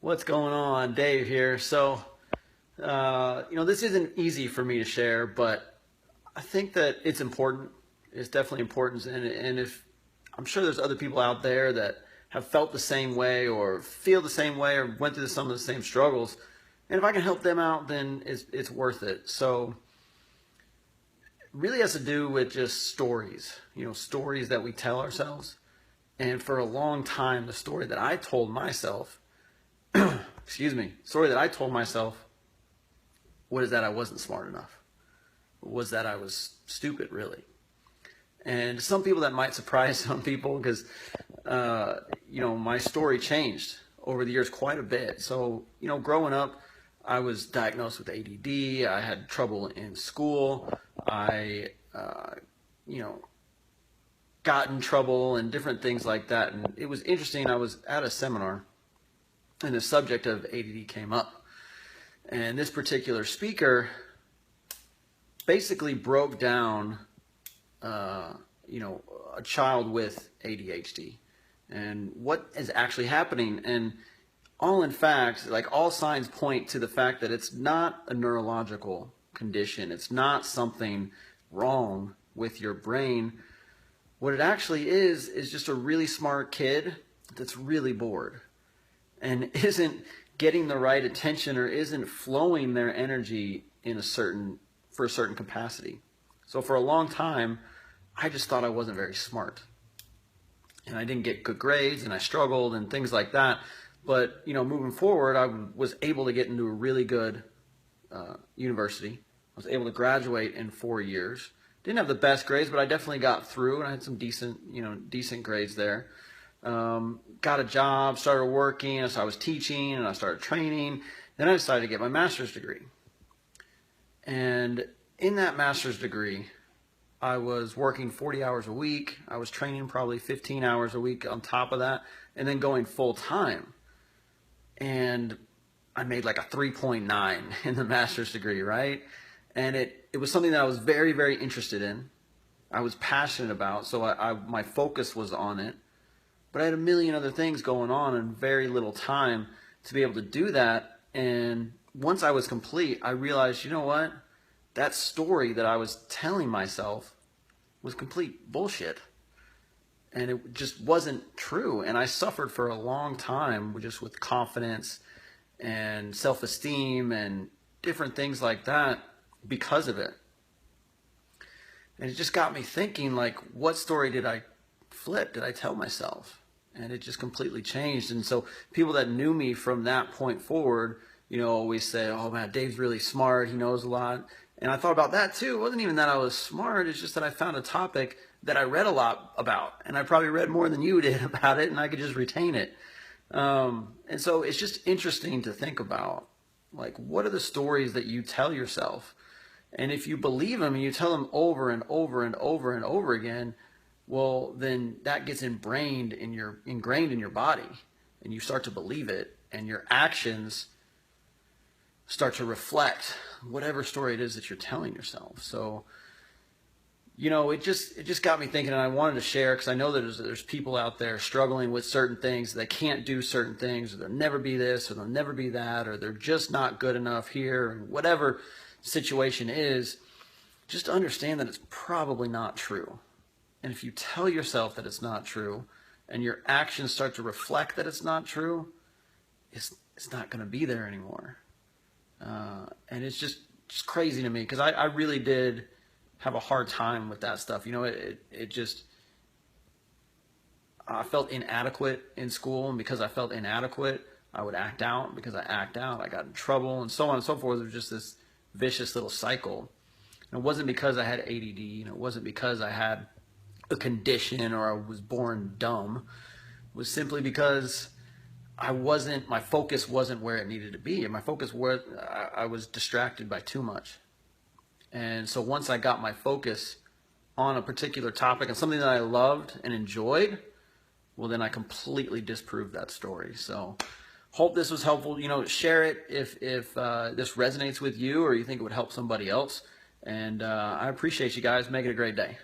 What's going on? Dave here. This isn't easy for me to share, but I think that it's important. It's definitely important. And if I'm sure there's other people out there that have felt the same way or feel the same way or went through some of the same struggles. And if I can help them out, then it's worth it. So it really has to do with just stories, stories that we tell ourselves. And for a long time, the story that I told myself story that I told myself was that I wasn't smart enough, was that I was stupid, really. And some people that might surprise some people because, my story changed over the years quite a bit. So, growing up, I was diagnosed with ADD. I had trouble in school. I, got in trouble and different things like that. And it was interesting. I was at a seminar and the subject of ADD came up. And this particular speaker basically broke down, a child with ADHD and what is actually happening. And all in fact, like all signs point to the fact that it's not a neurological condition. It's not something wrong with your brain. What it actually is just a really smart kid that's really bored and isn't getting the right attention or isn't flowing their energy for a certain capacity. So for a long time, I just thought I wasn't very smart. And I didn't get good grades and I struggled and things like that. But, moving forward, I was able to get into a really good university. I was able to graduate in 4 years. Didn't have the best grades, but I definitely got through and I had some decent grades there. Got a job, started working, so I was teaching and I started training. Then I decided to get my master's degree. And in that master's degree, I was working 40 hours a week. I was training probably 15 hours a week on top of that, and then going full time. And I made like a 3.9 in the master's degree, right? And it was something that I was very, very interested in. I was passionate about, so my focus was on it. But I had a million other things going on and very little time to be able to do that. And once I was complete, I realized, you know what? That story that I was telling myself was complete bullshit. And it just wasn't true. And I suffered for a long time just with confidence and self-esteem and different things like that because of it. And it just got me thinking, like, what story did I flip? Did I tell myself? And it just completely changed. And so people that knew me from that point forward, always say, oh man, Dave's really smart. He knows a lot. And I thought about that too. It wasn't even that I was smart. It's just that I found a topic that I read a lot about. And I probably read more than you did about it. And I could just retain it. And so it's just interesting to think about, like, what are the stories that you tell yourself? And if you believe them and you tell them over and over and over and over again, well, then that gets ingrained in your body, and you start to believe it, and your actions start to reflect whatever story it is that you're telling yourself. So, it just got me thinking, and I wanted to share because I know that there's people out there struggling with certain things. They can't do certain things, or they'll never be this, or they'll never be that, or they're just not good enough here, and whatever situation is, just understand that it's probably not true. And if you tell yourself that it's not true and your actions start to reflect that it's not true, it's not going to be there anymore. And it's just crazy to me because I really did have a hard time with that stuff. I felt inadequate in school, and because I felt inadequate, I would act out. Because I act out, I got in trouble, and so on and so forth. It was just this vicious little cycle. And it wasn't because I had ADD, it wasn't because I had a condition or I was born dumb. It was simply because my focus wasn't where it needed to be. And I was distracted by too much. And so once I got my focus on a particular topic and something that I loved and enjoyed, well, then I completely disproved that story. So hope this was helpful. Share it if this resonates with you or you think it would help somebody else. And I appreciate you guys. Make it a great day.